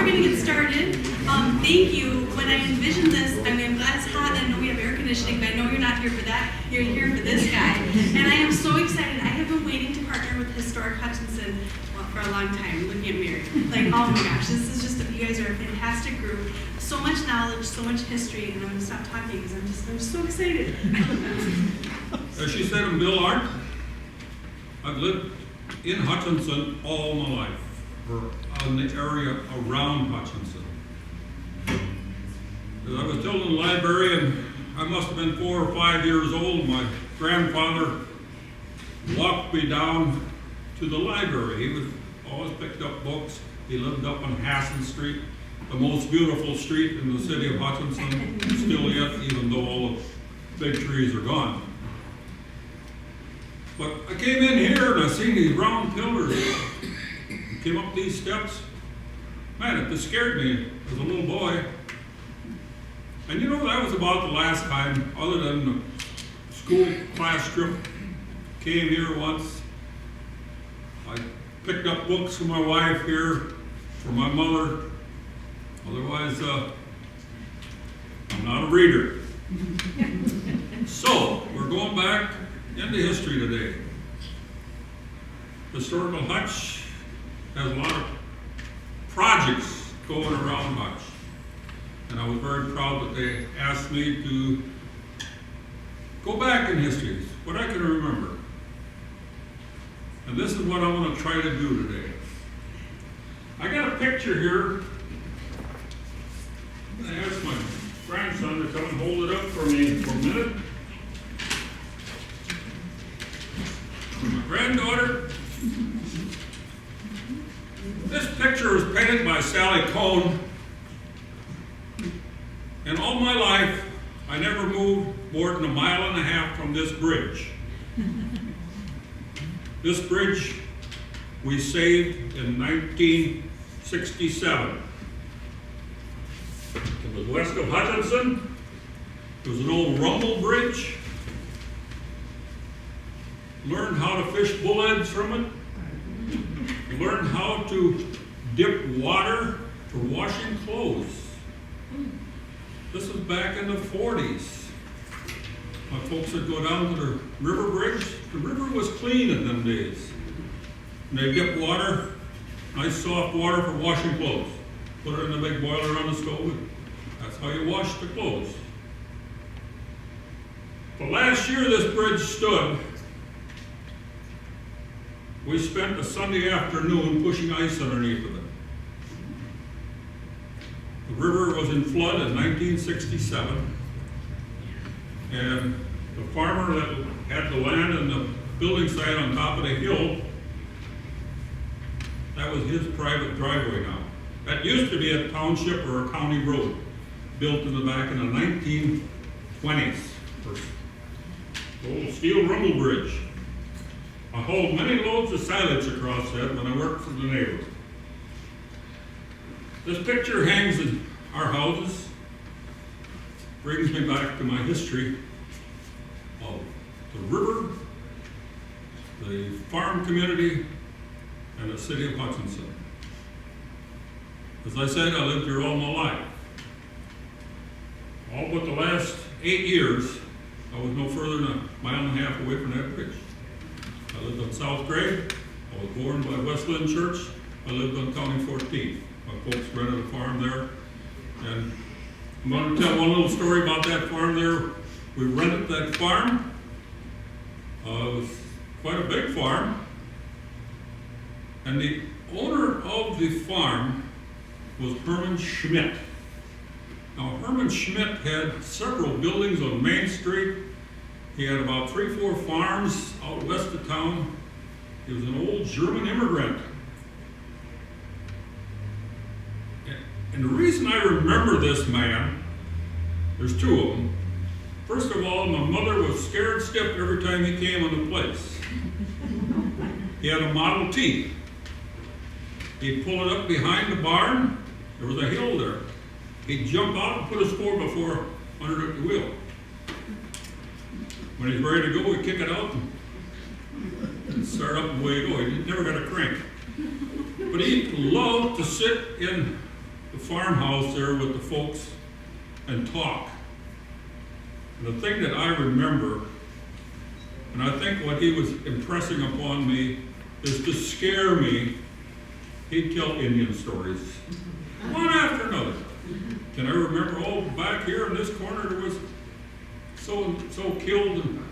we're going to get started, thank you. When I envisioned this, I mean, I'm glad it's hot, and I know we have air conditioning, but I know you're not here for that. You're here for this guy. And I am so excited. I have been waiting to partner with Historic Hutchinson for a long time, looking at Mary. Like, oh my gosh, this is just, you guys are a fantastic group. So much knowledge, so much history, and I'm going to stop talking because I'm just so excited. As she said, I'm Bill Arndt. I've lived in Hutchinson all my life, or in the area around Hutchinson. As I was still in the library, and I must have been 4 or 5 years old, my grandfather walked me down to the library. He was always picked up books. He lived up on Hassan Street, the most beautiful street in the city of Hutchinson, still yet, even though all the big trees are gone. But I came in here and I seen these round pillars. Came up these steps. Man, it just scared me as a little boy. And you know, that was about the last time, other than the school class trip, came here once. I picked up books for my wife here, for my mother. Otherwise, I'm not a reader. So, we're going back into history today. Historical Hutch has a lot of projects going around Hutch. And I was very proud that they asked me to go back in history, what I can remember. And this is what I want to try to do today. I got a picture here. I'm going to ask my grandson to come and hold it up for me for a minute. My granddaughter. This picture was painted by Sally Cohn. And all my life, I never moved more than 1.5 miles from this bridge. This bridge we saved in 1967. It was west of Hutchinson. It was an old rumble bridge. Learned how to fish bullheads from it. Learned how to dip water for washing clothes. This was back in the 40s. My folks would go down to the river bridge. The river was clean in them days. And they'd dip water, nice soft water for washing clothes. Put it in the big boiler on the stove, and that's how you wash the clothes. But last year this bridge stood. We spent a Sunday afternoon pushing ice underneath of it. The river was in flood in 1967, and the farmer that had the land and the building site on top of the hill, that was his private driveway now. That used to be a township or a county road, built in the back in the 1920s. The old steel rumble bridge. I hauled many loads of silage across that when I worked for the neighbor. This picture hangs in our houses, brings me back to my history of the river, the farm community, and the city of Hutchinson. As I said, I lived here all my life. All but the last 8 years, I was no further than 1.5 miles away from that bridge. I lived on South Gray. I was born by Westland Church. I lived on County 14. My folks rented a farm there. And I'm going to tell one little story about that farm there. We rented that farm. It was quite a big farm. And the owner of the farm was Herman Schmidt. Now, Herman Schmidt had several buildings on Main Street. He had about 3 or 4 farms out west of town. He was an old German immigrant. And the reason I remember this man, there's 2 of them. First of all, my mother was scared stiff every time he came on the place. He had a Model T. He'd pull it up behind the barn. There was a hill there. He'd jump out and put his 4x4 under the wheel. When he's ready to go, he'd kick it out and start up and away he go. He never got a crank. But he loved to sit in the farmhouse there with the folks and talk. And the thing that I remember, and I think what he was impressing upon me, is to scare me, he'd tell Indian stories, one after another. Can I remember, oh, back here in this corner there was so killed, and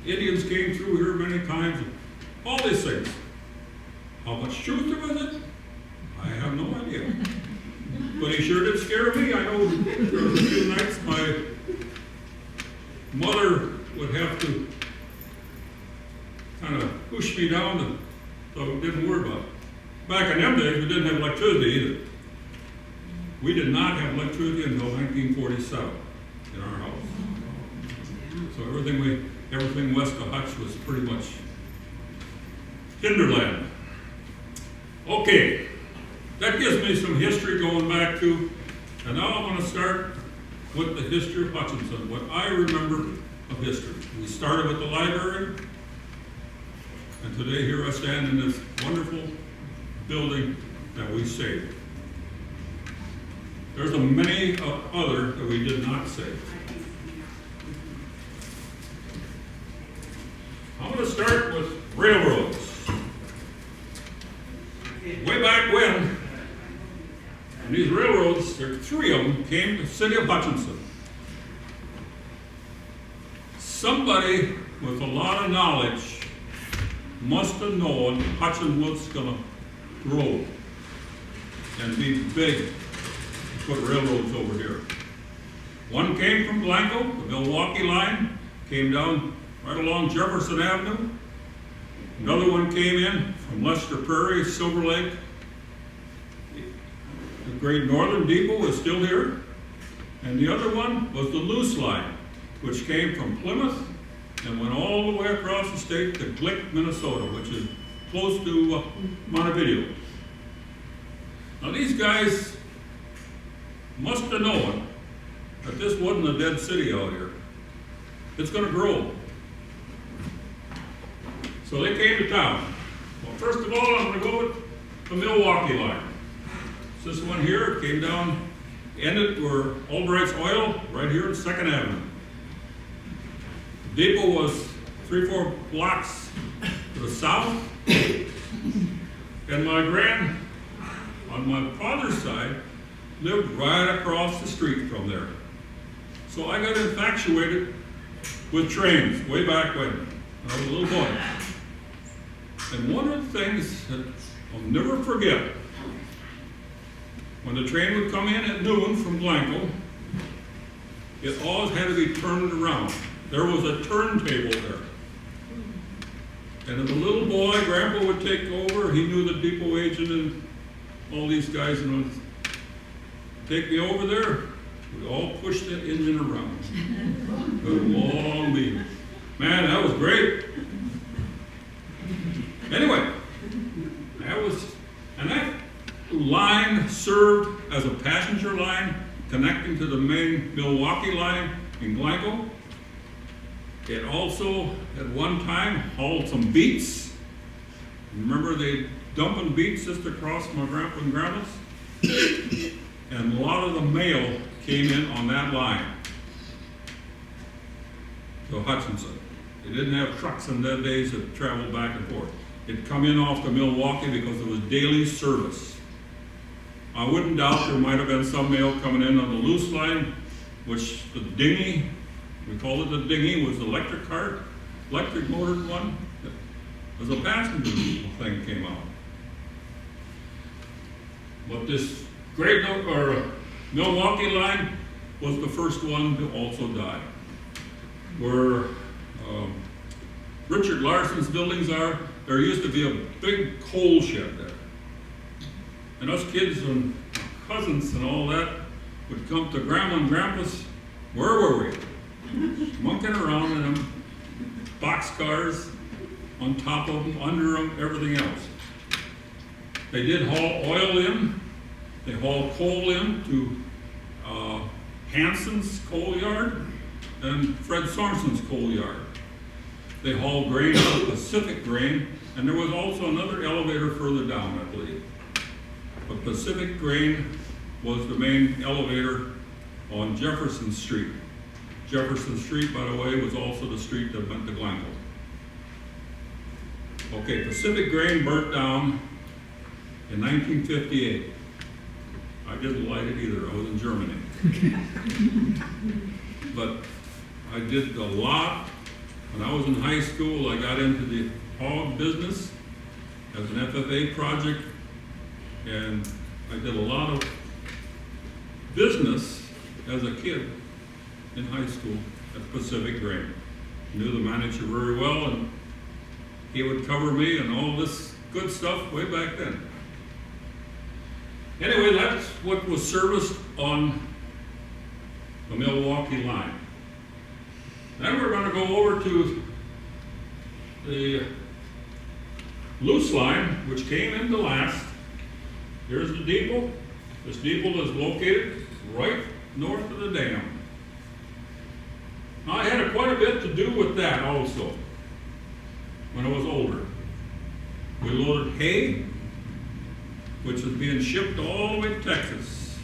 Indians came through here many times, and all these things. How much truth there was in it? I have no idea. But he sure did scare me. I know there were a few nights my mother would have to kind of push me down so I didn't worry about it. Back in them days, we didn't have electricity either. We did not have electricity until 1947 in our house. So everything west of Hutch was pretty much hinterland. Okay, that gives me some history going back to, and now I'm going to start with the history of Hutchinson, what I remember of history. We started with the library, and today here I stand in this wonderful building that we saved. There's a many other that we did not save. I'm going to start with railroads. Way back when, and these railroads, there are 3 of them, came to the city of Hutchinson. Somebody with a lot of knowledge must have known Hutchinson was going to grow and be big to put railroads over here. One came from Blanco, the Milwaukee line, came down right along Jefferson Avenue. Another one came in from Lester Prairie, Silver Lake. The Great Northern Depot is still here. And the other one was the Loose Line, which came from Plymouth and went all the way across the state to Glick, Minnesota, which is close to Montevideo. Now these guys must have known that this wasn't a dead city out here. It's going to grow. So they came to town. Well, first of all, I'm going to go with the Milwaukee line. This one here came down, ended where Albright's Oil, right here on 2nd Avenue. The depot was 3-4 blocks to the south. And my on my father's side, lived right across the street from there. So I got infatuated with trains way back when I was a little boy. And one of the things that I'll never forget, when the train would come in at noon from Blanco, it always had to be turned around. There was a turntable there. And as a little boy, Grandpa would take over. He knew the depot agent and all these guys, and would take me over there. We all pushed that engine around. Good long beat. Man, that was great. Anyway, that line served as a passenger line connecting to the main Milwaukee line in Blanco. It also, at one time, hauled some beets. Remember they dumping beets just across my grandpa and grandma's? And a lot of the mail came in on that line to Hutchinson. They didn't have trucks in those days that traveled back and forth. It'd come in off to Milwaukee because it was daily service. I wouldn't doubt there might have been some mail coming in on the Loose Line, which the dinghy, we called it the dinghy, was the electric motored one. As a passenger thing came out. But this Milwaukee line was the first one to also die. Where Richard Larson's buildings are, there used to be a big coal shed there. And us kids and cousins and all that would come to Grandma and Grandpa's. Where were we? Monkeying around in them boxcars, on top of them, under them, everything else. They did haul oil in. They hauled coal in to Hanson's coal yard and Fred Sorensen's coal yard. They hauled grain to Pacific Grain, and there was also another elevator further down, I believe. But Pacific Grain was the main elevator on Jefferson Street. Jefferson Street, by the way, was also the street that went to Glenville. Okay, Pacific Grain burnt down in 1958. I didn't light it either, I was in Germany. But I did a lot. When I was in high school, I got into the hog business as an FFA project, and I did a lot of business as a kid in high school at Pacific Grain. Knew the manager very well, and he would cover me and all this good stuff way back then. Anyway, that's what was serviced on the Milwaukee line. Then we're going to go over to the loose line, which came into last. Here's the depot. This depot is located right north of the dam. Now, I had quite a bit to do with that also when I was older. We loaded hay, which was being shipped all the way to Texas.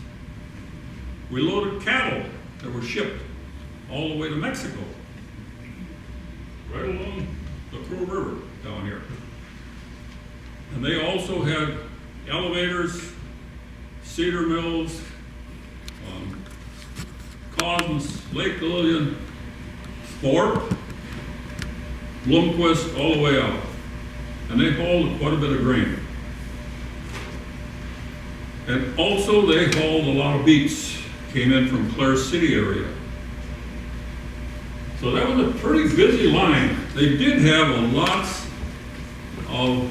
We loaded cattle that were shipped all the way to Mexico, right along the Crow River down here. And they also had elevators, cedar mills, Cosmos, Lake Lillian, Thorpe, Bloomquist, all the way out. And they hauled quite a bit of grain. And also they hauled a lot of beets, came in from Clare City area. So that was a pretty busy line. They did have a lots of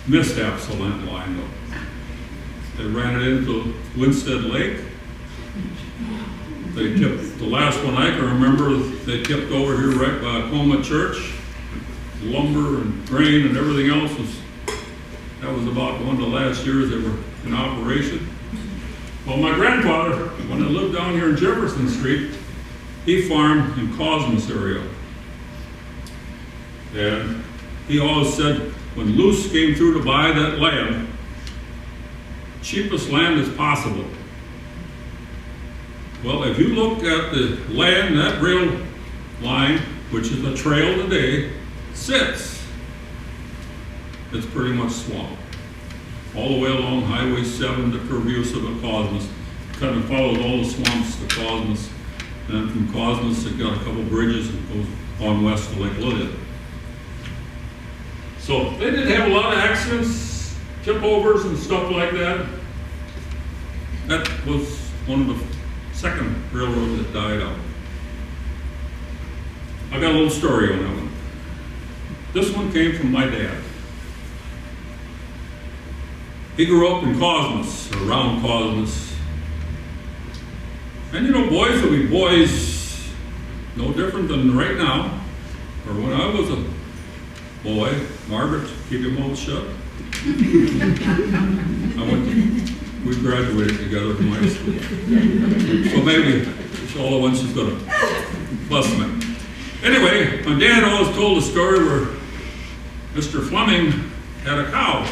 mishaps on that line though. They ran it into Winstead Lake. They tipped, the last one I can remember, they tipped over here right by Coma Church. Lumber and grain and everything else that was about one of the last years they were in operation. Well, my grandfather, when I lived down here in Jefferson Street, he farmed in Cosmos area. And he always said, when Luce came through to buy that land, cheapest land as possible. Well, if you look at the land, that rail line, which is a trail today, sits, it's pretty much swamp. All the way along Highway 7 to Curvius of the Cosmos, kind of follows all the swamps to Cosmos. And then from Cosmos, it got a couple bridges and goes on west to Lake Lillian. So they did have a lot of accidents, tip overs and stuff like that. That was one of the second railroads that died out. I got a little story on that one. This one came from my dad. He grew up in Cosmos, around Cosmos. And you know, boys will be boys, no different than right now, or when I was a boy. Margaret, keep your mouth shut. We graduated together from high school. So maybe it's all the ones she's gonna bless me. Anyway, my dad always told a story where Mr. Fleming had a cow.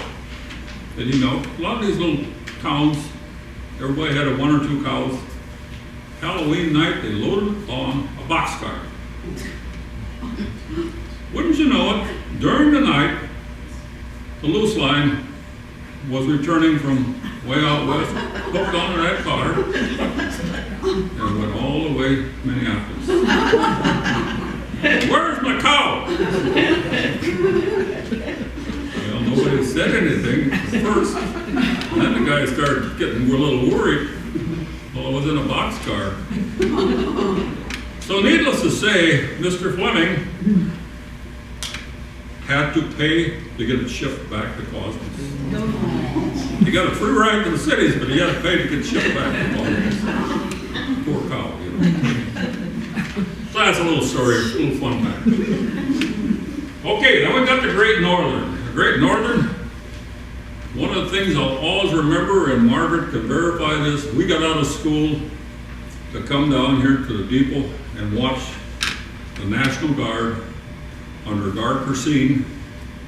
And you know, a lot of these little towns, everybody had a one or two cows. Halloween night, they loaded it on a boxcar. Wouldn't you know it, during the night, the loose line was returning from way out west, hooked onto that car, and went all the way to Minneapolis. Where's my cow? Well, nobody said anything at first. And then the guy started getting a little worried. Well, I was in a boxcar. So needless to say, Mr. Fleming had to pay to get it shipped back to Cosmos. He got a free ride to the cities, but he had to pay to get shipped back to Cosmos. Poor cow, you know. So that's a little story, a little fun fact. Okay, then we got the Great Northern. The Great Northern, one of the things I'll always remember, and Margaret could verify this, we got out of school to come down here to the depot and watch the National Guard under Guard Persine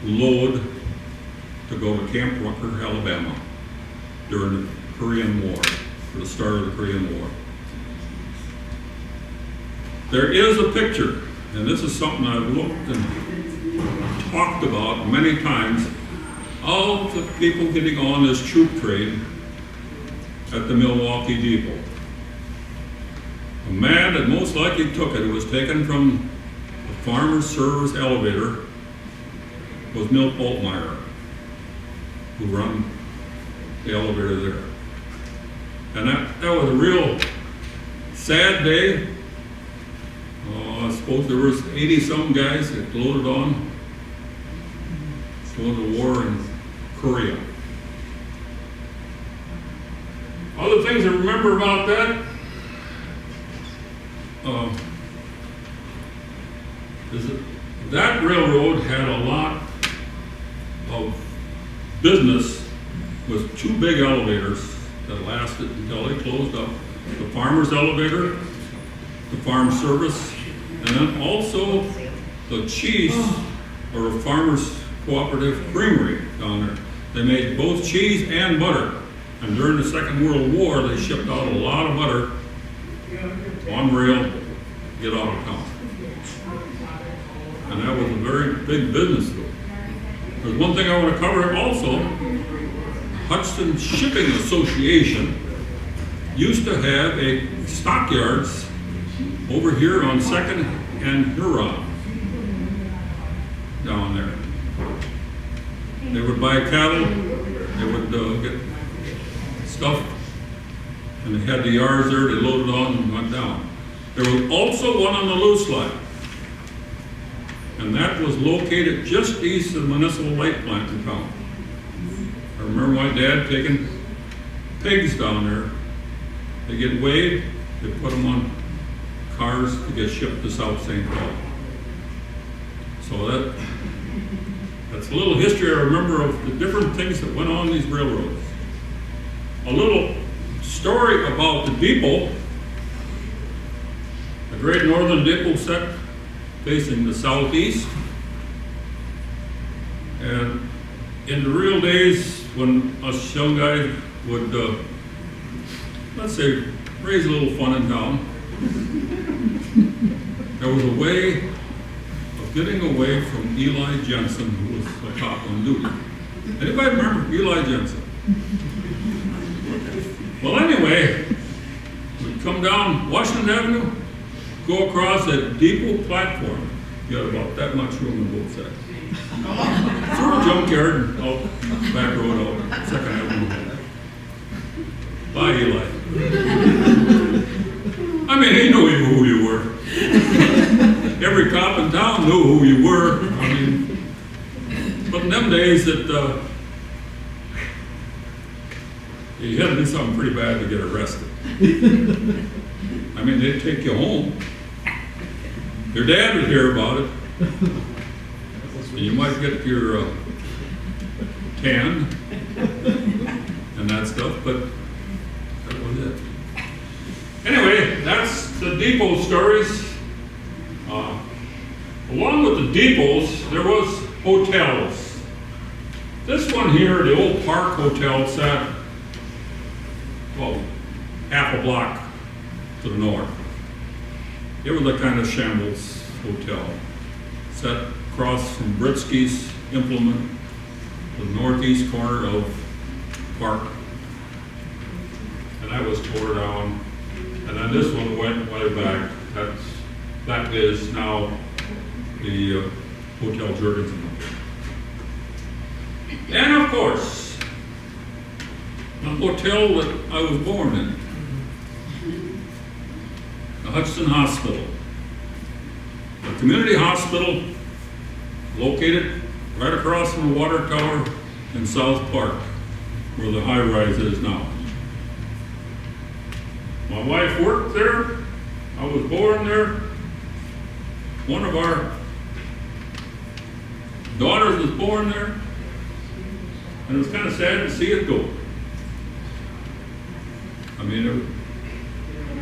load to go to Camp Rucker, Alabama during the Korean War. for the start of the Korean War. There is a picture, and this is something I've looked and talked about many times, of the people getting on this troop train at the Milwaukee Depot. A man that most likely took it, was taken from the farmer's service elevator, was Milt Altmeyer, who run the elevator there. And that was a real sad day. I suppose there was 80-some guys that loaded on going to war in Korea. Other things I remember about that, is that railroad had a lot of business with two big elevators that lasted until they closed up. The farmer's elevator, the farm service, and then also the cheese, or a farmer's cooperative creamery down there. They made both cheese and butter. And during the Second World War, they shipped out a lot of butter on rail to get out of town. And that was a very big business though. There's one thing I want to cover also. Hudson Shipping Association used to have a stockyards over here on 2nd and Huron down there. They would buy cattle, they would get stuff, and they had the yards there, they loaded on and went down. There was also one on the loose line, and that was located just east of the municipal light plant in town. I remember my dad taking pigs down there. They get weighed, they put them on cars to get shipped to South St. Paul. So that's a little history I remember of the different things that went on these railroads. A little story about the depot. The Great Northern Depot set facing the southeast. And in the real days when us young guys would, let's say, raise a little fun in town, there was a way of getting away from Eli Jensen, who was a cop on duty. Anybody remember Eli Jensen? Well, anyway, we'd come down Washington Avenue, go across that depot platform. You had about that much room on both sides. Through a junkyard and out back road out 2nd Avenue. Bye, Eli. I mean, he knew who you were. Every cop in town knew who you were. I mean, but in them days that you had to do something pretty bad to get arrested. I mean, they'd take you home. Your dad would hear about it. And you might get your tan and that stuff, but that was it. Anyway, that's the depot stories. Along with the depots, there was hotels. This one here, the old Park Hotel, sat, well, half a block to the north. It was a kind of shambles hotel. Sat across from Britsky's Implement, the northeast corner of Park. And that was tore down. And then this one went way back. That is now the Hotel Jurgensen. And of course, the hotel that I was born in, the Hudson Hospital. A community hospital located right across from the water tower in South Park, where the high rise is now. My wife worked there. I was born there. One of our daughters was born there. And it was kind of sad to see it go. I mean,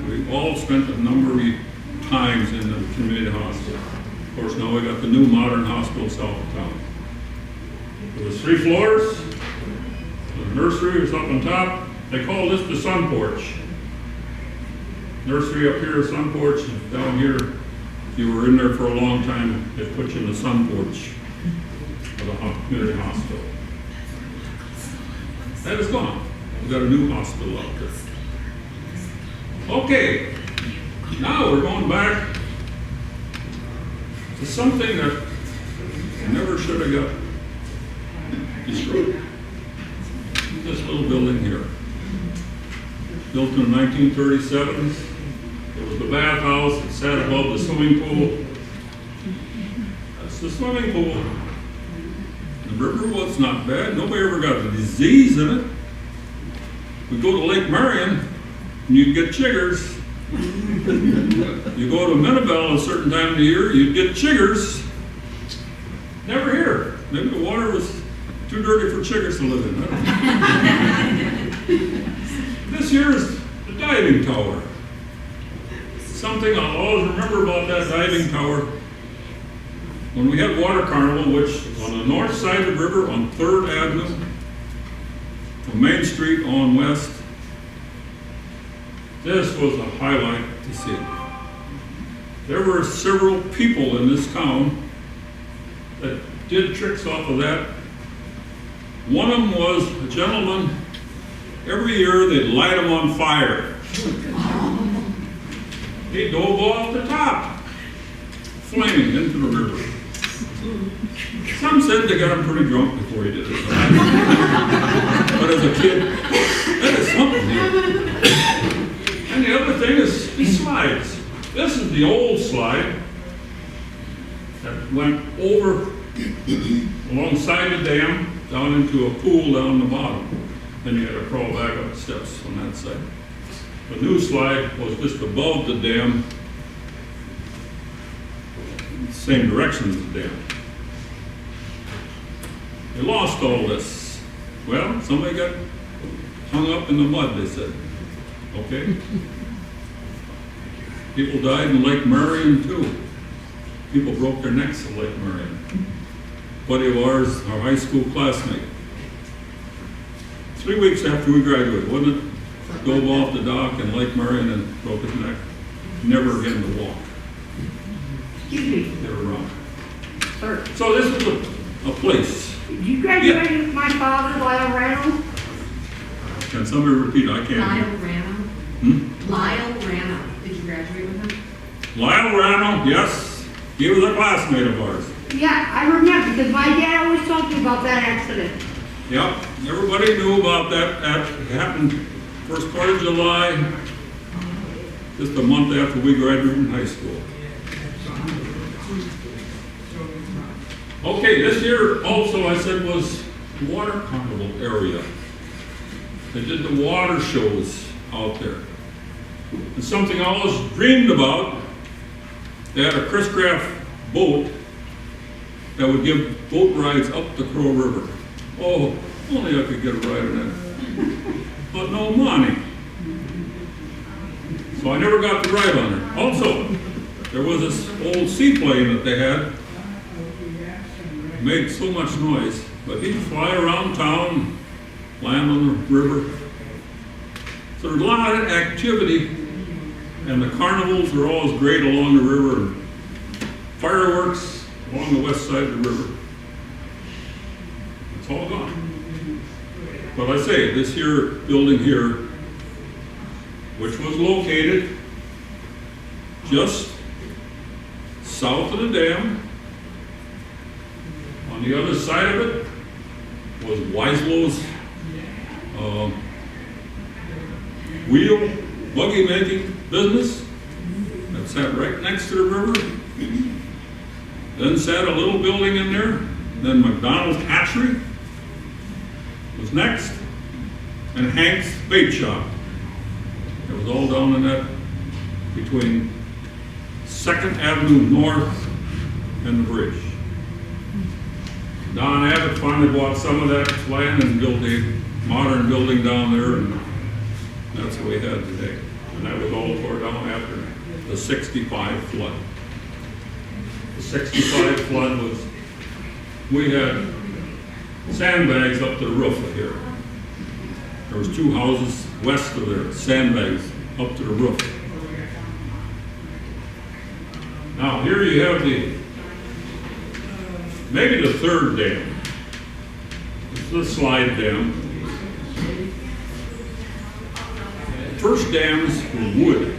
we all spent a number of times in the community hospital. Of course, now we got the new modern hospital south of town. There was 3 floors. The nursery was up on top. They call this the sun porch. Nursery up here, sun porch, and down here, if you were in there for a long time, they put you in the sun porch of the community hospital. That is gone. We got a new hospital out there. Okay, now we're going back to something that never should have got destroyed. This little building here, built in the 1937s. It was the bathhouse. It sat above the swimming pool. That's the swimming pool. The river was not bad. Nobody ever got a disease in it. We go to Lake Marion, and you'd get chiggers. You go to Minnabell a certain time of the year, you'd get chiggers. Never here. Maybe the water was too dirty for chiggers to live in. I don't know. This here is the diving tower. Something I'll always remember about that diving tower. When we had Water Carnival, which on the north side of the river on 3rd Avenue, from Main Street on west, this was a highlight to see. There were several people in this town that did tricks off of that. One of them was a gentleman, every year they'd light him on fire. He dove off the top, flaming into the river. Some said they got him pretty drunk before he did it. But as a kid, that is something. And the other thing is the slides. This is the old slide that went over alongside the dam down into a pool down the bottom. Then you had to crawl back up the steps on that side. The new slide was just above the dam, same direction as the dam. They lost all this. Well, somebody got hung up in the mud, they said. Okay? People died in Lake Marion too. People broke their necks in Lake Marion. Buddy of ours, our high school classmate, 3 weeks after we graduated, wasn't it? Dove off the dock in Lake Marion and broke his neck. Never again to walk. Excuse me, Never run. sir. So this was a place. Did you graduate with my father, Lyle Randall? Can somebody repeat? I can't Lyle hear. Rano. Lyle Rano. Did you graduate with him? Lyle Rano, yes. He was a classmate of ours. Yeah, I remember, because my dad always told me about that accident. Yep, everybody knew about that. It happened first part of July, just a month after we graduated from high school. Okay, this year also I said was the Water Carnival area. They did the water shows out there. And something I always dreamed about, they had a Chris Craft boat that would give boat rides up the Crow River. Oh, only I could get a ride on that. But no money. So I never got to ride on it. Also, there was this old seaplane that they had. It made so much noise, but he'd fly around town, land on the river. So there's a lot of activity, and the carnivals are always great along the river. Fireworks along the west side of the river. It's all gone. But I say, this here building here, which was located just south of the dam, on the other side of it was Weislow's wheel buggy making business that sat right next to the river. Then sat a little building in there. Then McDonald's hatchery was next, and Hank's bait shop. It was all down in that between 2nd Avenue North and the bridge. Don Abbott finally bought some of that land and built a modern building down there, and that's what we had today. And that was all tore down after the 65 flood. The 65 flood was, we had sandbags up to the roof of here. There was 2 houses west of there, sandbags up to the roof. Now here you have maybe the 3rd dam. This is the slide dam. First dams were wood.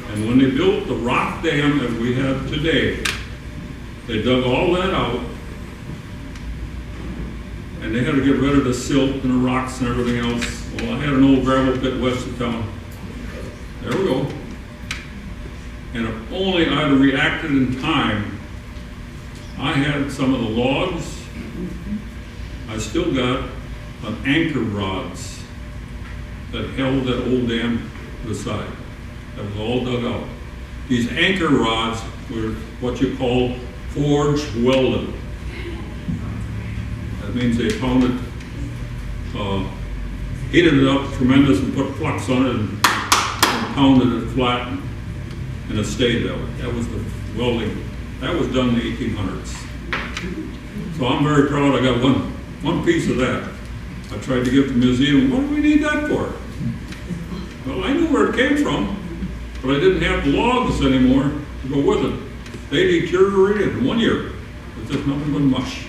And when they built the rock dam that we have today, they dug all that out, and they had to get rid of the silt and the rocks and everything else. Well, I had an old gravel pit west of town. There we go. And if only I'd have reacted in time, I had some of the logs. I still got an anchor rods that held that old dam to the side. That was all dug out. These anchor rods were what you call forged welded. That means they pounded, heated it up tremendous and put flux on it and pounded it flat, and it stayed that way. That was the welding. That was done in the 1800s. So I'm very proud I got one piece of that. I tried to give to the museum. What do we need that for? Well, I knew where it came from, but I didn't have the logs anymore to go with it. They deteriorated in 1 year. It's just nothing but mush.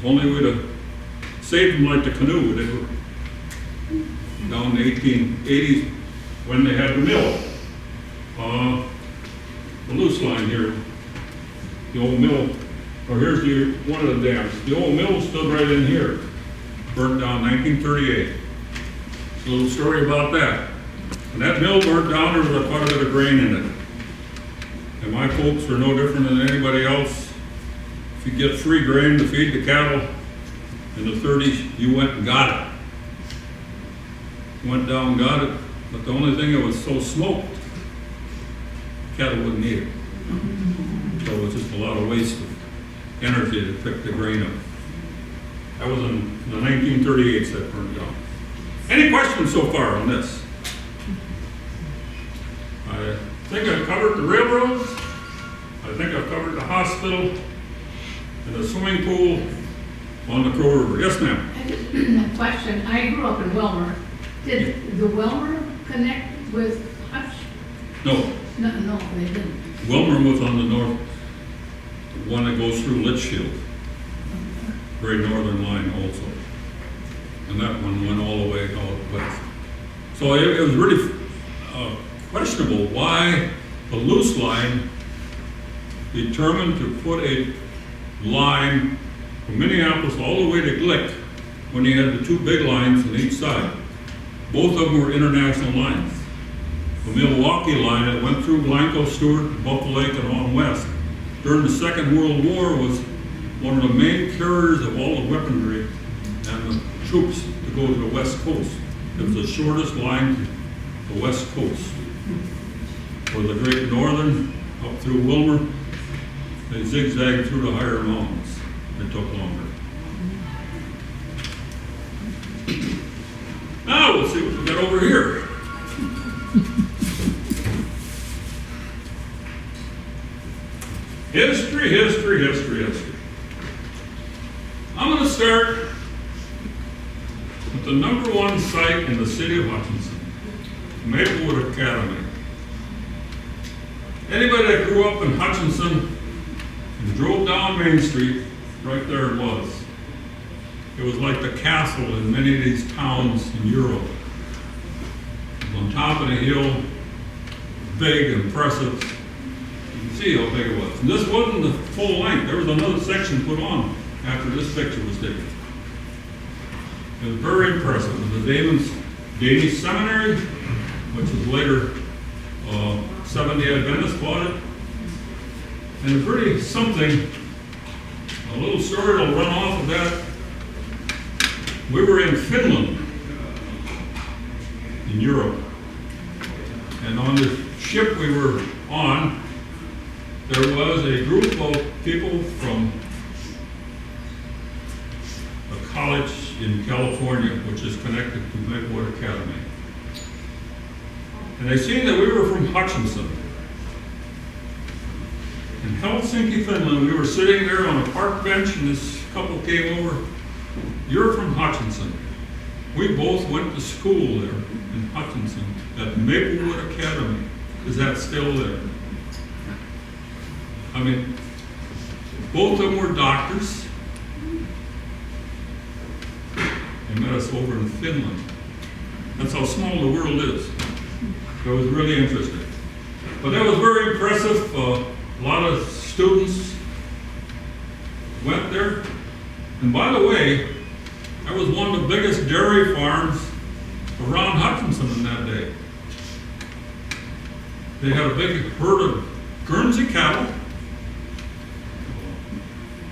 Only way to save them like the canoe. They were down in the 1880s when they had the mill. The loose line here, the old mill, or here's one of the dams. The old mill stood right in here, burnt down 1938. A little story about that. When that mill burnt down, there was quite a bit of grain in it. And my folks were no different than anybody else. If you get free grain to feed the cattle in the 30s, you went and got it. Went down and got it, but the only thing that was so smoked, cattle wouldn't eat it. So it was just a lot of waste of energy to pick the grain up. That was in the 1938s that burned down. Any questions so far on this? I think I've covered the railroads. I think I've covered the hospital and the swimming pool on the Crow River. Yes, ma'am. A question. I grew up in Wilmer. Did the Wilmer connect with Hutch? No, No, they didn't. Wilmer was on the north, the one that goes through Litchfield. Great Northern Line also. And that one went all the way out west. So it was really questionable why the loose line determined to put a line from Minneapolis all the way to Glick when you had the 2 big lines on each side. Both of them were international lines. The Milwaukee line that went through Blanco, Stewart, Buffalo Lake, and on west during the Second World War was one of the main carriers of all the weaponry and the troops to go to the West Coast. It was the shortest line to the West Coast. For the Great Northern, up through Wilmer, they zigzagged through the higher mountains. It took longer. Now we'll see what we got over here. History, history, history, history. I'm going to start with the #1 site in the city of Hutchinson, Maplewood Academy. Anybody that grew up in Hutchinson and drove down Main Street, right there it was. It was like the castle in many of these towns in Europe. It was on top of the hill, big, impressive. You can see how big it was. And this wasn't the full length. There was another section put on after this picture was taken. It was very impressive. It was the Danish Seminary, which was later Seventh-day Adventists bought it. And it's really something, a little story will run off of that. We were in Finland, in Europe, and on the ship we were on, there was a group of people from a college in California, which is connected to Maplewood Academy. And they seen that we were from Hutchinson. In Helsinki, Finland, we were sitting there on a park bench, and this couple came over. You're from Hutchinson. We both went to school there in Hutchinson at Maplewood Academy. Is that still there? I mean, both of them were doctors. They met us over in Finland. That's how small the world is. It was really interesting. But that was very impressive. A lot of students went there. And by the way, that was one of the biggest dairy farms around Hutchinson in that day. They had a big herd of Guernsey cattle.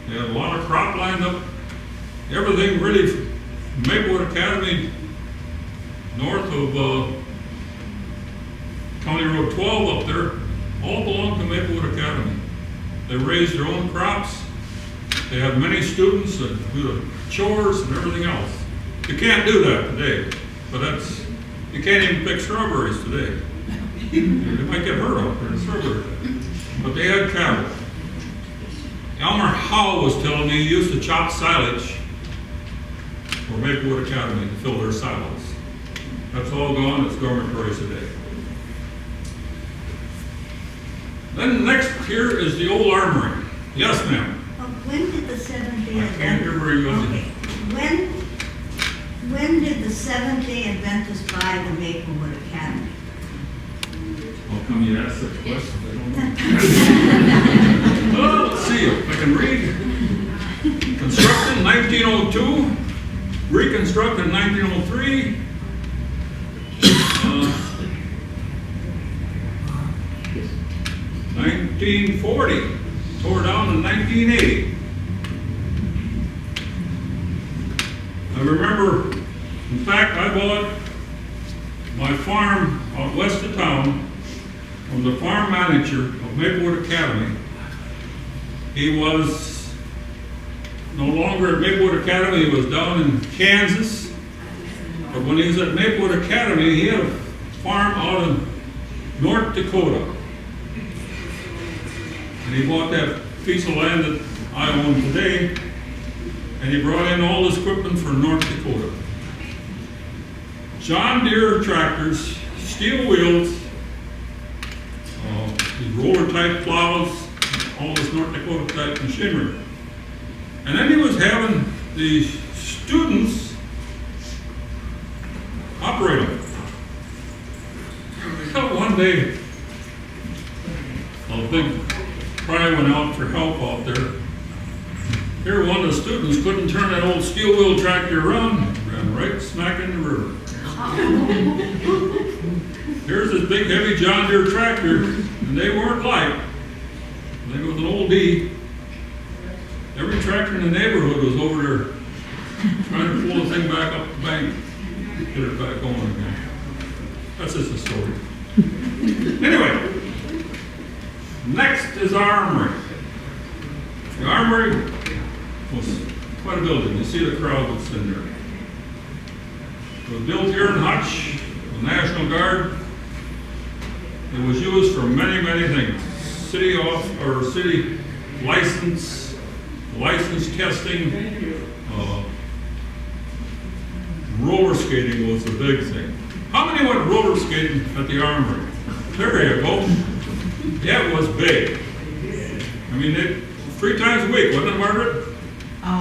They had a lot of crop lined up. Everything really, Maplewood Academy, north of County Road 12 up there, all belonged to Maplewood Academy. They raised their own crops. They have many students that do the chores and everything else. You can't do that today, but you can't even pick strawberries today. You might get hurt out there in strawberries. But they had cattle. Elmer Howe was telling me he used to chop silage for Maplewood Academy to fill their silos. That's all gone, it's dormitories today. Then next here is the old armory. Yes, ma'am. When did the Seventh-day I can't hear very well. Okay. When did the Seventh-day Adventists buy the Maplewood Academy? How come you asked such questions? I don't know. Well, let's see if I can read. Constructed in 1902, reconstructed in 1903. 1940, tore down in 1980. I remember, in fact, I bought my farm out west of town from the farm manager of Maplewood Academy. He was no longer at Maplewood Academy, he was down in Kansas. But when he was at Maplewood Academy, he had a farm out in North Dakota. And he bought that piece of land that I own today, and he brought in all this equipment for North Dakota. John Deere tractors, steel wheels, these roller type plows, all this North Dakota type machinery. And then he was having the students operate them. One day, a big cry went out for help out there. Here, one of the students couldn't turn that old steel wheel tractor around, ran right smack in the river. Here's this big, heavy John Deere tractor, and they weren't light. They was an old D. Every tractor in the neighborhood was over there trying to pull the thing back up the bank, get it back going again. That's just a story. Anyway, next is our armory. The armory was quite a building. You see the crowd that's in there. It was built here in Hutch, the National Guard. It was used for many, many things. City license testing, roller skating was the big thing. How many went roller skating at the armory? There you go. Yeah, it was big. I mean, 3 times a week, wasn't it, Margaret?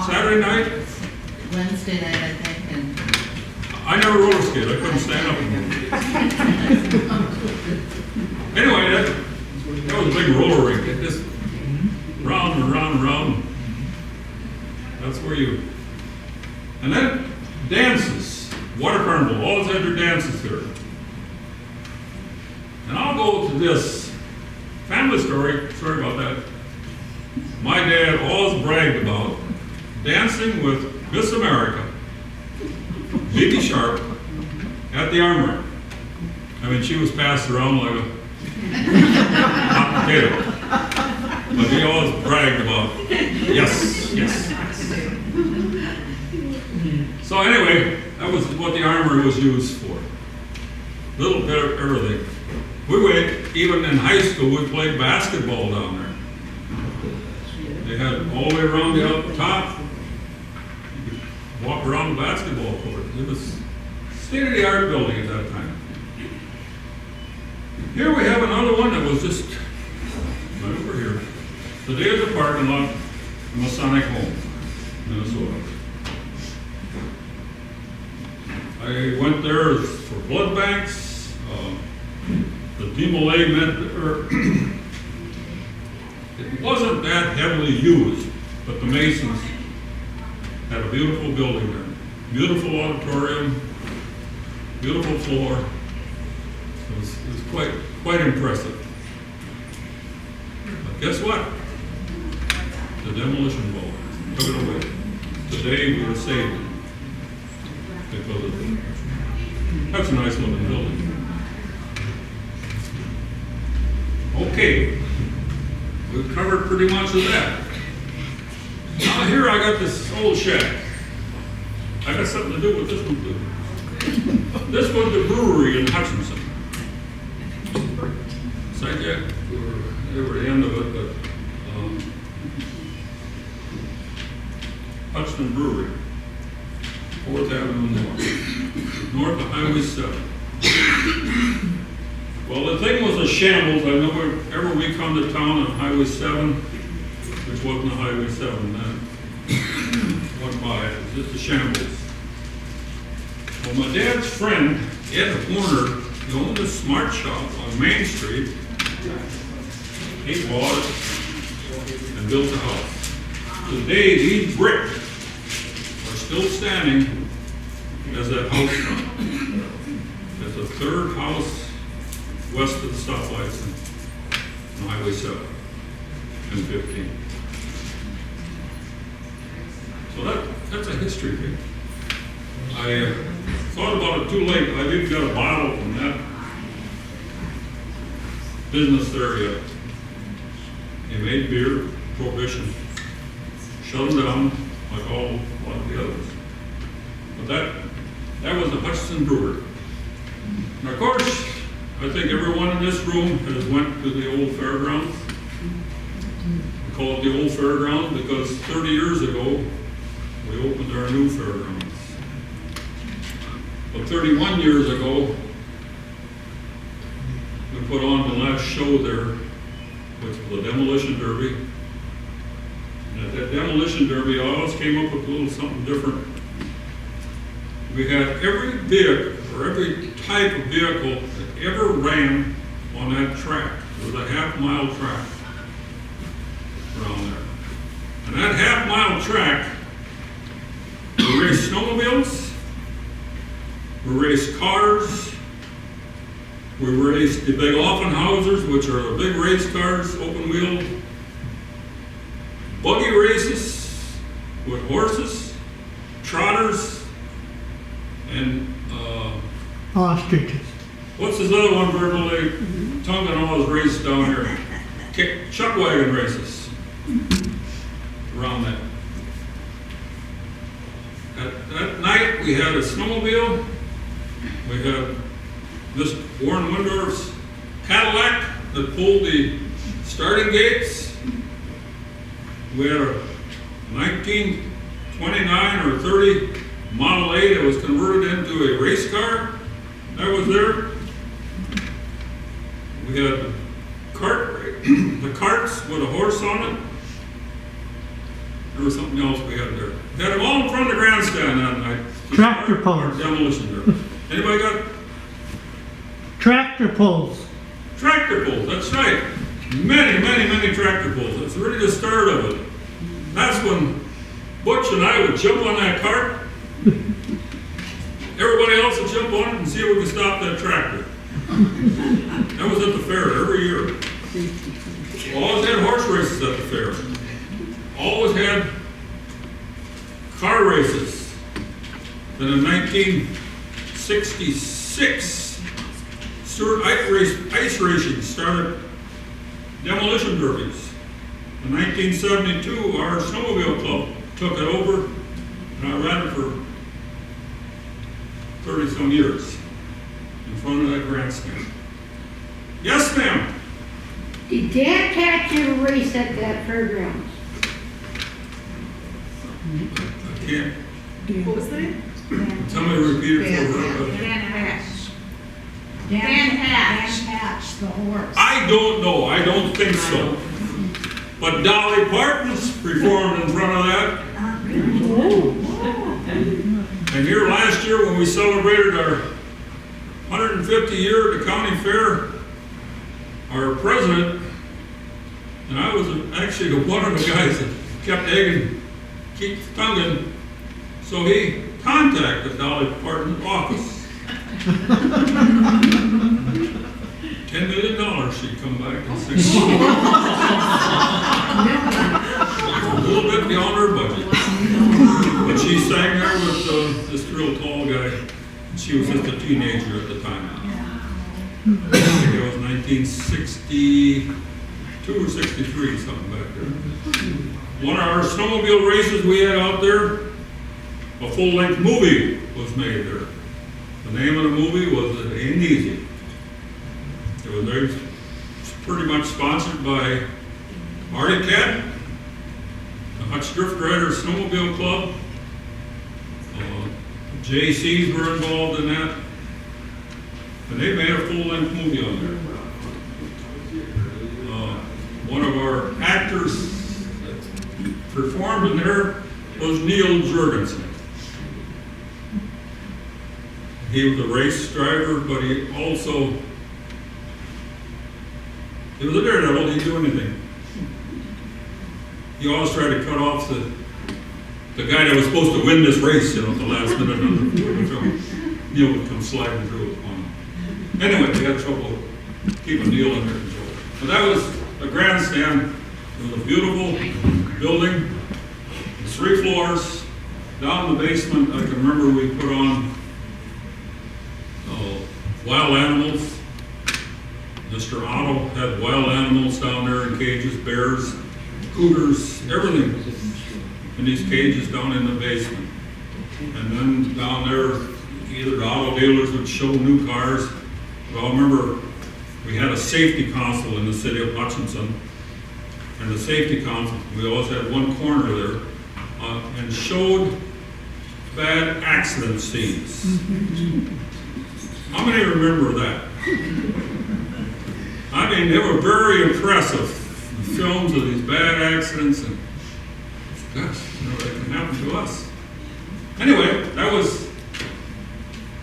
Saturday night? Wednesday night, I think, and I never roller skated. I couldn't stand up. Anyway, that was a big roller rink. It just round and round and round. That's where you... And then dances. Water carnival. Always had their dances here. And I'll go to this family story. Sorry about that. My dad always bragged about dancing with Miss America, Vicky Sharp, at the armory. I mean, she was passed around like a hot potato. But he always bragged about, yes, yes. So anyway, that was what the armory was used for. A little bit of everything. We went, even in high school, we played basketball down there. They had all the way around the up top. You could walk around the basketball court. It was state-of-the-art building at that time. Here we have another one that was just right over here. Today is a parking lot of Masonic Home, Minnesota. I went there for blood banks. The demolay meant it wasn't that heavily used, but the Masons had a beautiful building there. Beautiful auditorium, beautiful floor. It was quite impressive. But guess what? The demolition ball took it away. Today we were saved it because of it. That's a nice looking building. Okay, we've covered pretty much of that. Now here I got this old shack. I got something to do with this one too. This was the brewery in Hutchinson. Second, they were the end of it, but Hutchinson Brewery, 4th Avenue north of Highway 7. Well, the thing was a shambles. I know whenever we come to town on Highway 7, which wasn't a Highway 7 then, went by, it was just a shambles. Well, my dad's friend, Ed Horner, he owned a smart shop on Main Street. He bought it and built a house. Today, these bricks are still standing as that house front. It's the third house west of the stoplights on Highway 7 and 15. So that's a history thing. I thought about it too late. I didn't get a bottle from that business there yet. They made beer, Prohibition, shut them down like a lot of the others. But that was the Hutchinson Brewery. And of course, I think everyone in this room has went to the old fairgrounds. We call it the old fairgrounds because 30 years ago, we opened our new fairgrounds. But 31 years ago, we put on the last show there, which was the Demolition Derby. And at that Demolition Derby, I always came up with a little something different. We had every vehicle, or every type of vehicle that ever ran on that track. It was a half-mile track around there. And that half-mile track, we raced snowmobiles, we raced cars, we raced the big Offenhausers, which are the big race cars, open wheel, buggy races with horses, trotters, and ostriches. what's this other one, Virgil? Tongue and all his races down here. Chuck wagon races around that. That night we had a snowmobile. We had this Warren Windorf's Cadillac that pulled the starting gates. We had a 1929 or 30 Model A that was converted into a race car. That was there. We had the carts with a horse on it. There was something else we had there. We had them all in front of the grandstand that night. Tractor pulls. Demolition there. Anybody got Tractor pulls. tractor pulls? That's right. Many tractor pulls. It's really the start of it. That's when Butch and I would jump on that cart. Everybody else would jump on it and see if we could stop that tractor. That was at the fair every year. Always had horse races at the fair. Always had car races. Then in 1966, Stewart Ice Racing started demolition derbies. In 1972, our snowmobile club took it over, and I ran it for 30-some years in front of that grandstand. Yes, ma'am. Did Dad catch you a race at that fairgrounds? I can't. What was the name? Somebody repeat it for her. Dan Hatch. Dan Hatch. Dan Hatch, the horse. I don't know, I don't think so. But Dolly Parton's performed in front of that. And here last year when we celebrated our 150 year at the county fair, our president, and I was actually one of the guys that kept egging, keep tonguing, so he contacted Dolly Parton's office. $10 million she'd come back in 6 months. A little bit beyond her budget. But she sang there with this real tall guy. She was just a teenager at the time. I think it was 1962 or 63, something back there. One of our snowmobile races we had out there, a full-length movie was made there. The name of the movie was It Ain't Easy. It was very, pretty much sponsored by Arndt, the Hutch Drift Rider Snowmobile Club. JCs were involved in that. And they made a full-length movie on there. One of our actors that performed in there was Neil Jorgensen. He was a race driver, but he was a daredevil. He'd do anything. He always tried to cut off the guy that was supposed to win this race, at the last minute of the film. Neil would come sliding through it on him. Anyway, we had trouble keeping Neil under control. But that was a grandstand. It was a beautiful building, 3 floors. Down in the basement, I can remember we put on wild animals. Mr. Otto had wild animals down there in cages, bears, cougars, everything in these cages down in the basement. And then down there, either the auto dealers would show new cars. But I remember we had a safety council in the city of Hutchinson. And the safety council, we always had one corner there, and showed bad accident scenes. How many remember that? I mean, they were very impressive films of these bad accidents, and gosh, that can happen to us. Anyway, that was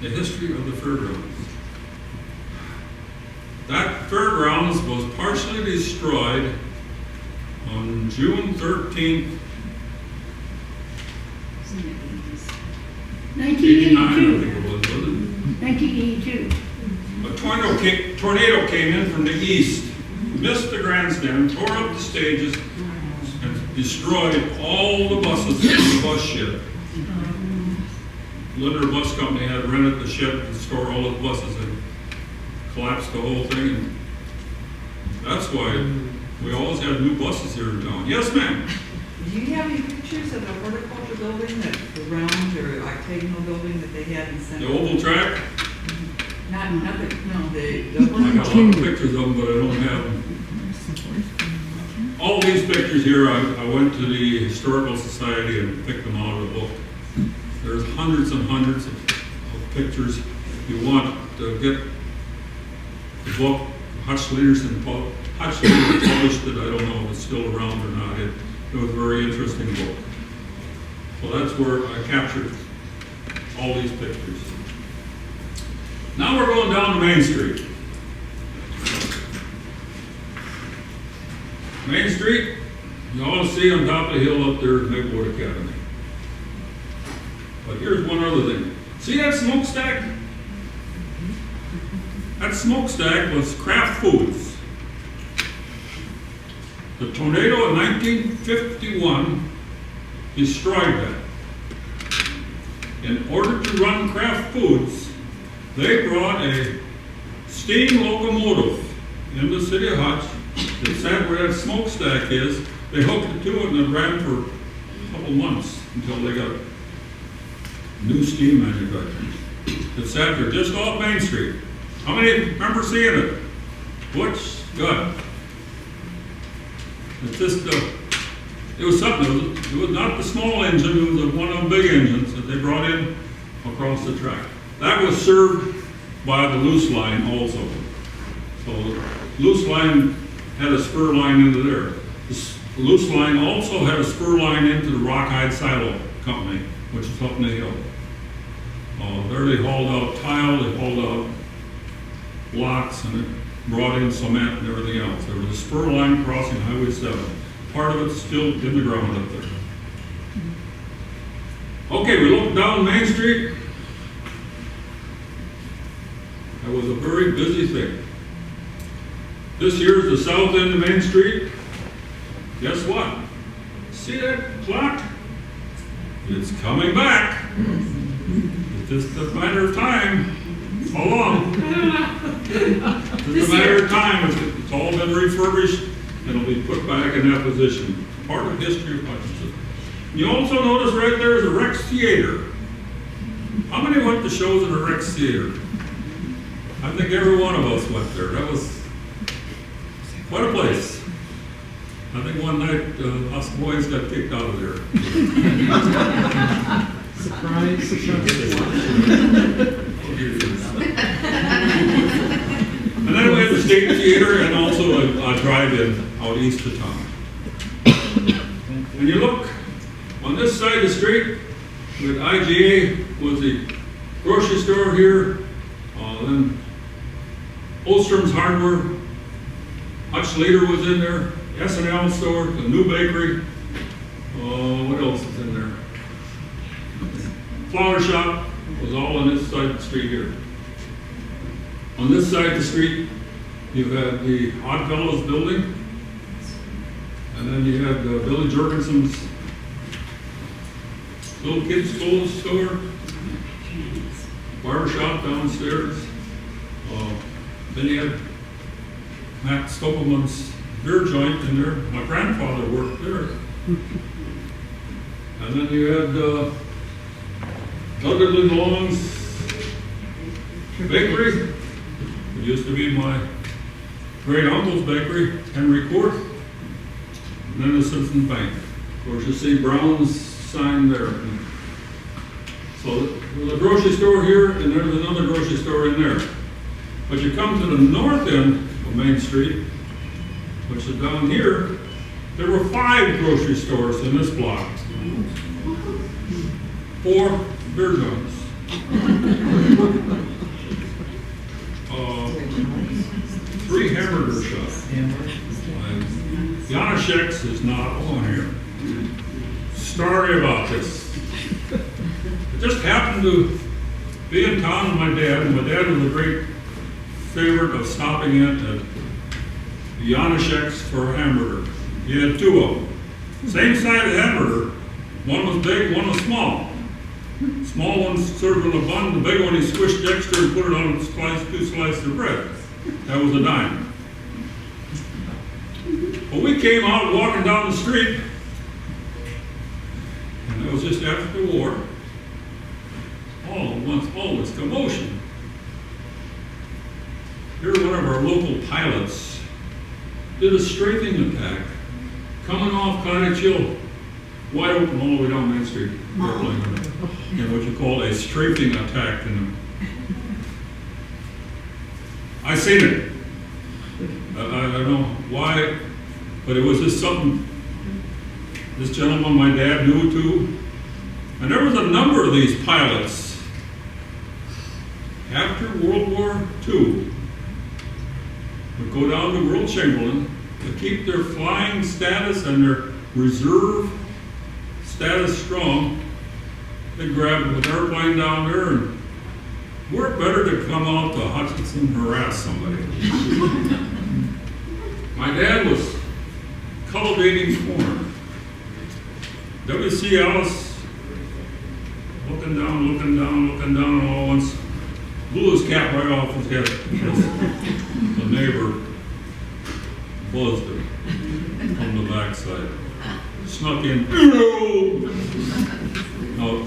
the history of the fairgrounds. That fairgrounds was partially destroyed on June 13th, 89, I think it was, wasn't it? 1982. A tornado came in from the east, missed the grandstand, tore up the stages, and destroyed all the buses in the bus shed. Linder Bus Company had rented the shed to store all the buses and collapsed the whole thing. And that's why we always have new buses here in town. Yes, ma'am? Do you have any pictures of the horticulture building, the round or octagonal building that they had in Center? The oval track? Not the I got a lot of pictures of them, but I don't have them. All these pictures here, I went to the Historical Society and picked them out of the book. There's hundreds and hundreds of pictures. If you want to get the book, Hutch Leaders published it. I don't know if it's still around or not. It was a very interesting book. So that's where I captured all these pictures. Now we're going down to Main Street. Main Street, you all see on top of the hill up there at Maplewood Academy. But here's one other thing. See that smokestack? That smokestack was Kraft Foods. The tornado in 1951 destroyed that. In order to run Kraft Foods, they brought a steam locomotive in the city of Hutch that sat where that smokestack is. They hooked it to it and it ran for a couple months until they got new steam manufacturing. It sat there just off Main Street. How many remember seeing it? Butch? Good. It's just, it was something. It was not the small engine, it was one of the big engines that they brought in across the track. That was served by the loose line also. So loose line had a spur line into there. The loose line also had a spur line into the Rockide Silo Company, which is up in the hill. There they hauled out tile, they hauled out blocks, and it brought in cement and everything else. There was a spur line crossing Highway 7. Part of it's still in the ground up there. Okay, we look down Main Street. That was a very busy thing. This here is the south end of Main Street. Guess what? See that clock? It's coming back. It's just a matter of time. How long? It's a matter of time. It's all been refurbished and it'll be put back in that position. Part of history of Hutchinson. You also notice right there is a Rex Theater. How many went to shows at a Rex Theater? I think every one of us went there. That was quite a place. I think one night us boys got kicked out of there. Surprise, And then we had the State Theater and also a drive-in out east of town. And you look on this side of the street with IGA was the grocery store here, then Ostrom's Hardware, Hutch Leader was in there, S&L store, the new bakery. What else is in there? Flower shop was all on this side of the street here. On this side of the street, you had the Oddfellows building, and then you had Billy Jorgensen's little kids' clothes store, barber shop downstairs. Then you had Matt Stokelman's beer joint in there. My grandfather worked there. And then you had Douglas Long's bakery. It used to be my great uncle's bakery, Henry Court. And then the Citizens Bank. Of course, you see Brown's sign there. So there's a grocery store here, and there's another grocery store in there. But you come to the north end of Main Street, which is down here, there were 5 grocery stores in this block. 4 beer guns. 3 hamburger shops. Janaszek's is not on here. Story about this. It just happened to be in town with my dad, and my dad was a great favorite of stopping in at Janaszek's for a hamburger. He had 2 of them. Same size hamburger. One was big, one was small. Small one served in a bun, the big one he squished extra and put it on 2 slices of bread. That was a dime. Well, we came out walking down the street, and it was just after the war. All at once, all this commotion. Here, one of our local pilots did a strafing attack coming off Cottage Hill, wide open all the way down Main Street. And what you call a strafing attack. I seen it. I don't know why, but it was just something this gentleman, my dad, knew too. And there was a number of these pilots after World War II would go down to World Chamberlain to keep their flying status and their reserve status strong. They grabbed an airplane down there and worked better to come out to Hutchinson and harass somebody. My dad was cultivating corn. W.C. Ellis looking down, and all at once blew his cap right off his head. The neighbor buzzed him from the backside. Snuck in. No,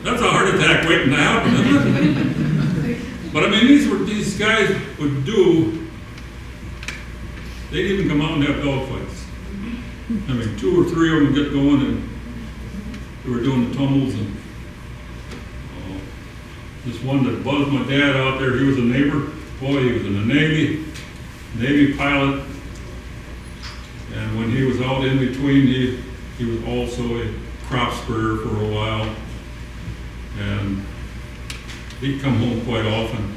that's a heart attack waiting to happen, isn't it? But I mean, these guys would do. They'd even come out and have dogfights. I mean, 2 or 3 of them would get going, and they were doing the tumbles. And This one that buzzed my dad out there, he was a neighbor. Boy, he was in the Navy pilot. And when he was out in between, he was also a crop sprayer for a while. And he'd come home quite often.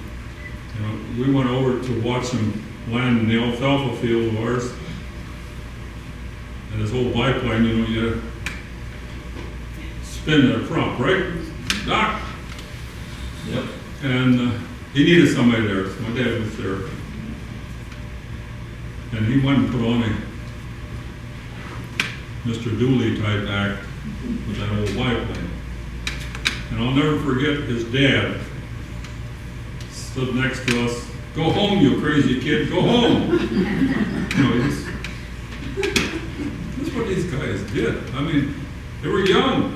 You know, we went over to watch him land in the alfalfa field of ours. And this old biplane, you know, you had to spin that prop, right? Doc? Yep. And he needed somebody there, so my dad was there. And he went and put on a Mr. Dooley type act with that old biplane. And I'll never forget his dad stood next to us. Go home, you crazy kid, go home. You know, that's what these guys did. I mean, they were young.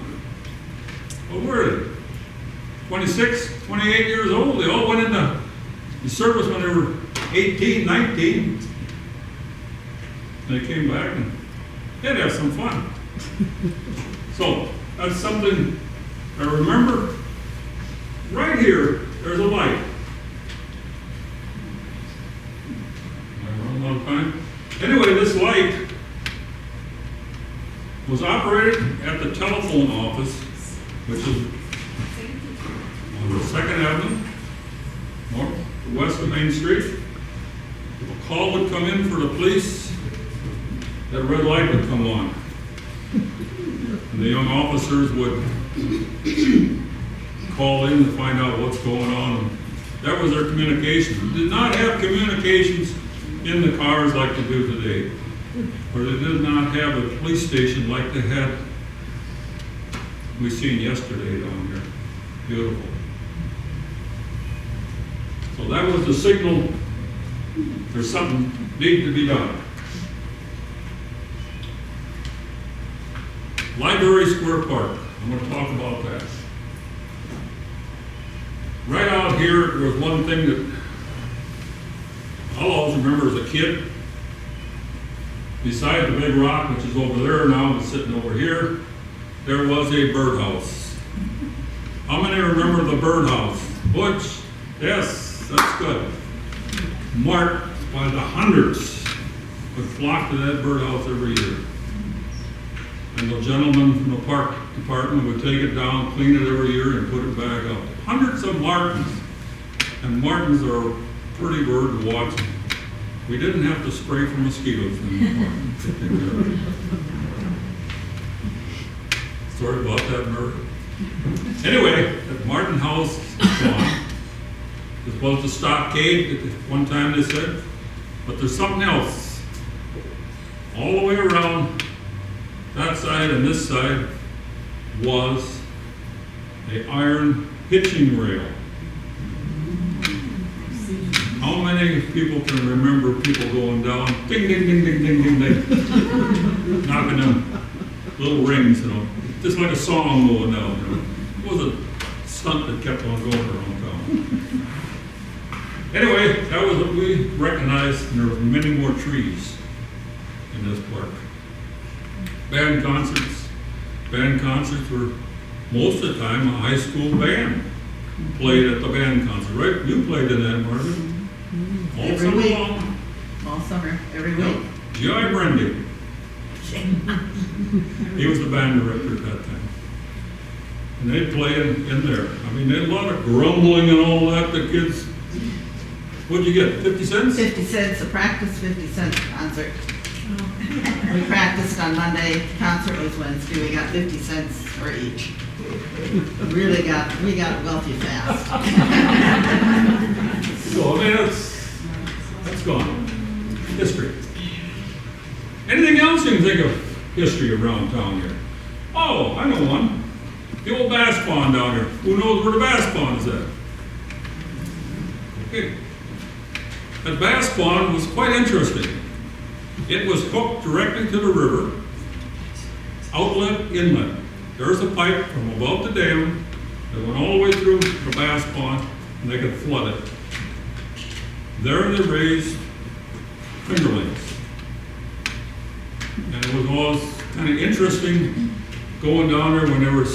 What were they? 26, 28 years old. They all went into the service when they were 18, 19. And they came back and they'd have some fun. So that's something I remember. Right here, there's a light. Am I wrong all the time? Anyway, this light was operated at the telephone office, which is on the 2nd Avenue, west of Main Street. If a call would come in for the police, that red light would come on. And the young officers would call in to find out what's going on. That was their communication. They did not have communications in the cars like they do today. Or they did not have a police station like they had, we seen yesterday down here. Beautiful. So that was the signal, there's something need to be done. Library Square Park, I'm going to talk about that. Right out here, there was one thing that I'll always remember as a kid. Beside the big rock, which is over there now, it's sitting over here, there was a birdhouse. How many remember the birdhouse? Butch? Yes, that's good. Marked by the hundreds would flock to that birdhouse every year. And the gentleman from the park department would take it down, clean it every year, and put it back up. Hundreds of martins. And martins are a pretty bird to watch. We didn't have to spray for mosquitoes in the park. Sorry about that, Murphy. Anyway, that martin house is gone. This was the stockade at one time, they said. But there's something else. All the way around that side and this side was an iron hitching rail. How many people can remember people going down, ding, ding, ding, ding, ding, ding, ding, knocking them little rings, you know, just like a song going down, you know. It was a stunt that kept on going around town. Anyway, that was what we recognized, and there were many more trees in this park. Band concerts were most of the time a high school band played at the band concert, right? You played in that, Marvin. All Every summer week. long. All summer, every week. G.I. Brendy. He was the band director at that time. And they'd play in there. I mean, they had a lot of grumbling and all that. The kids, what'd you get, 50 cents? 50 cents a practice, 50 cents a concert. We practiced on Monday, concert was Wednesday, we got 50 cents for each. We got wealthy fast. So, I mean, that's gone. History. Anything else you can think of history around town here? Oh, I know one. The old bass pond down here. Who knows where the bass pond is at? Okay. That bass pond was quite interesting. It was hooked directly to the river, outlet, inlet. There's a pipe from above the dam that went all the way through the bass pond, and they could flood it. There they raised fingerlings. And it was always kind of interesting going down there when they were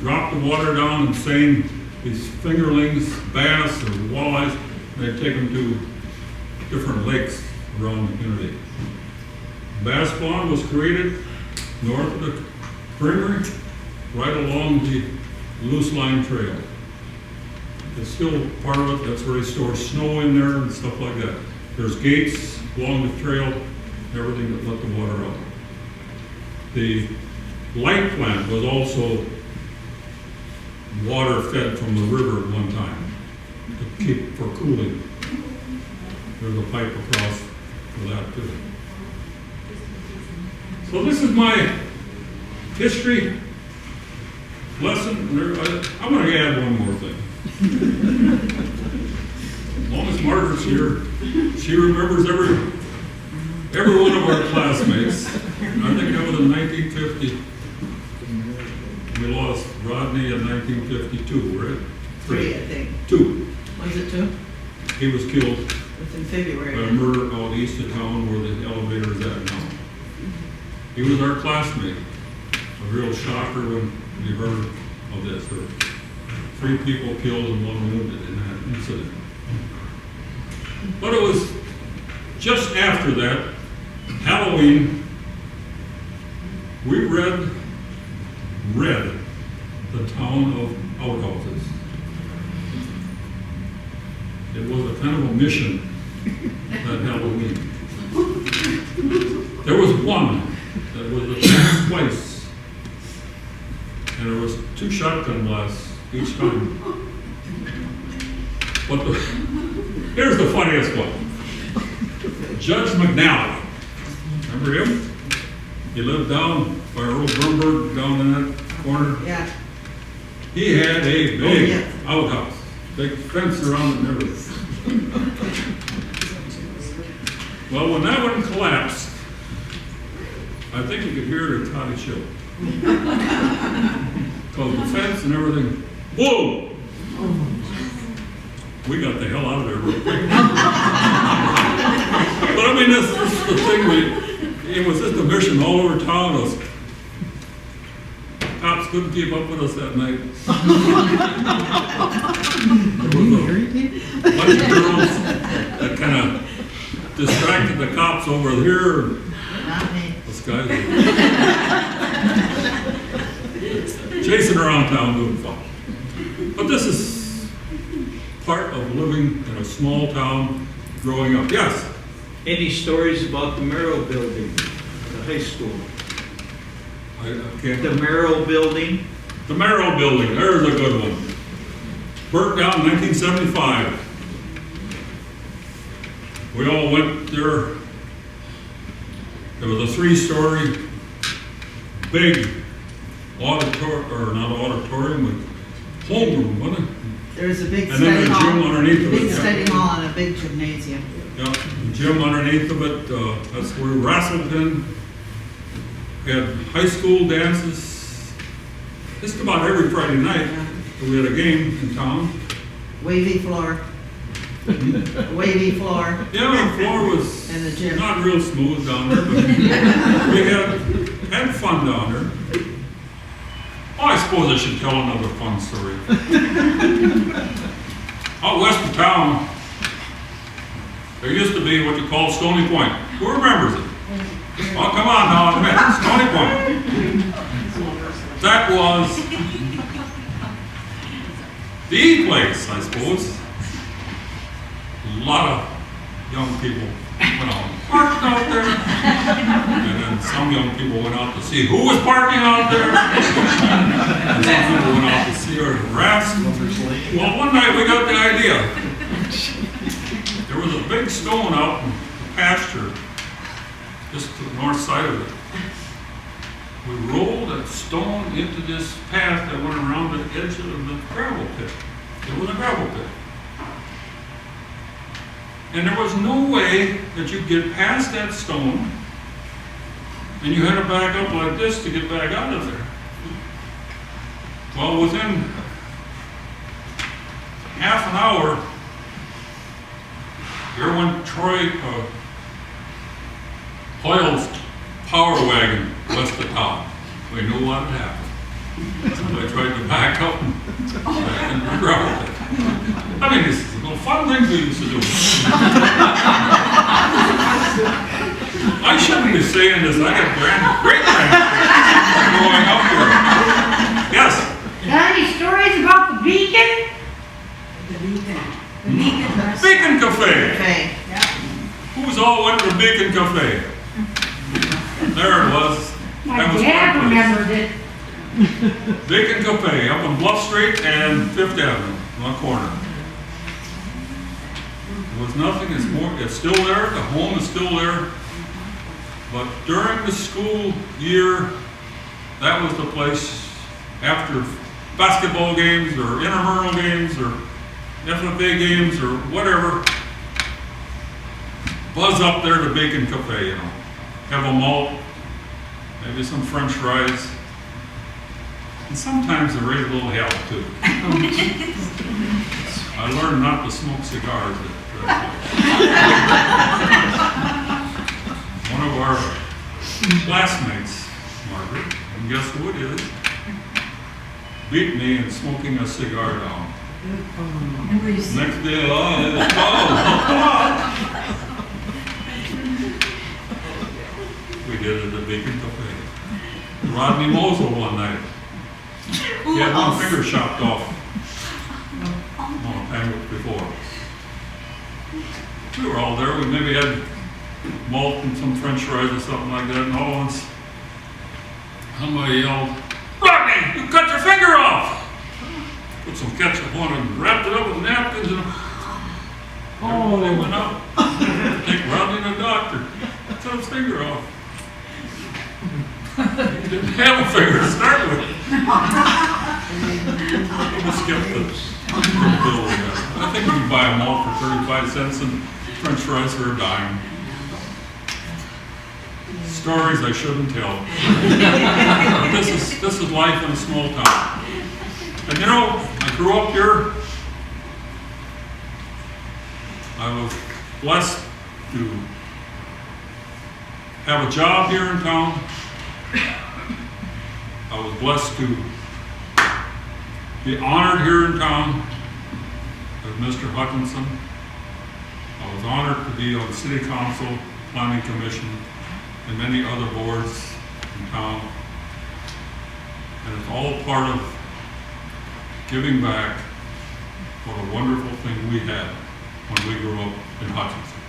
dropped the water down and saying these fingerlings, bass, or walleyes, and they take them to different lakes around the community. Bass Pond was created north of the creamery, right along the loose line trail. It's still part of it, that's where they store snow in there and stuff like that. There's gates along the trail, and everything that let the water out. The light plant was also water fed from the river at one time to keep for cooling. There's a pipe across for that too. So this is my history lesson. I'm going to add one more thing. As long as Margaret's here, she remembers every one of our classmates. I think that was in 1950. We lost Rodney in 1952, right? 3, I think. 2. Was it 2? He was killed It was in February. by a murder out east of town where the elevator is at now. He was our classmate. A real shocker when we heard of this. There were 3 people killed and 1 wounded in that incident. But it was just after that, Halloween, we read the town of outhouses. It was a kind of a mission that Halloween. There was one that was attacked twice, and there was 2 shotgun blasts each time. But here's the funniest one. Judge McNally. Remember him? He lived down by Earl Brumberg, down in that corner. Yeah. He had a big yeah. outhouse, big fence around it and everything. Well, when that one collapsed, I think you could hear it at Toddy Show. Because the fence and everything, whoa! We got the hell out of there real quick. But I mean, this is the thing, it was just a mission all over town. Those cops couldn't keep up with us that night. There was a bunch of girls that kind of distracted the cops over here. Not me. This guy chasing around town doing fun. But this is part of living in a small town, growing up. Yes? Any stories about the Merrill Building, the high school? I can't. The Merrill Building? The Merrill Building, there's a good one. Burnt down in 1975. We all went there. There was a 3-story, big auditorium with homeroom, wasn't it? There's a big And then study a hall. gym underneath of it, Big yeah. study hall and a big gymnasium. Yeah, the gym underneath of it, that's where we wrestled in. We had high school dances, just about every Friday night. We had a game in town. Wavy floor. Wavy floor. Yeah, the floor was And the gym. not real smooth down there, but we had fun down there. Oh, I suppose I should tell another fun story. Out west of town, there used to be what you call Stony Point. Who remembers it? Oh, come on now, admit it. Stony Point. That was the place, I suppose. A lot of young people went out and parked out there. And then some young people went out to see who was parking out there. And some people went out to see our rafts. Well, one night we got the idea. There was a big stone out in the pasture, just to the north side of it. We rolled that stone into this path that went around the edge of the gravel pit. It was a gravel pit. And there was no way that you'd get past that stone, and you had to back up like this to get back out of there. Well, within half an hour, here went Troy Hoyle's power wagon west of town. We knew what had happened. Somebody tried to back up and regret it. I mean, this is a little fun thing we used to do. I shouldn't be saying this, I got great grandkids growing up here. Yes? Got any stories about the beacon? The Beacon. The Beacon restaurant. Beacon Cafe. Okay. Who's all went to the Beacon Cafe? There it was. My That was dad my place. remembered it. Beacon Cafe up on Bluff Street and Fifth Avenue, on the corner. There was nothing, it's still there, the home is still there. But during the school year, that was the place, after basketball games or intramural games or FFA games or whatever, buzz up there to Beacon Cafe, you know. Have a malt, maybe some french fries. And sometimes they raise a little hell too. I learned not to smoke cigars at that place. One of our classmates, Margaret, and guess who it is, beat me in smoking a cigar down. And were you sick? Next day, oh, we did it at the Beacon Cafe. Rodney Mosel one night. He had one finger chopped off. On a time before. We were all there. We maybe had malt and some french fries or something like that. And all at once, somebody yelled, "Rodney, you cut your finger off!" Put some ketchup on it and wrapped it up with napkins and everybody went out. Take Rodney to the doctor. Cut his finger off. He didn't have a finger to start with. We'll skip the bill we got. I think we can buy them all for 35 cents and french fries for a dime. Stories I shouldn't tell. But this is life in a small town. And you know, I grew up here. I was blessed to have a job here in town. I was blessed to be honored here in town with Mr. Hutchinson. I was honored to be on the City Council, Planning Commission, and many other boards in town. And it's all part of giving back what a wonderful thing we had when we grew up in Hutchinson.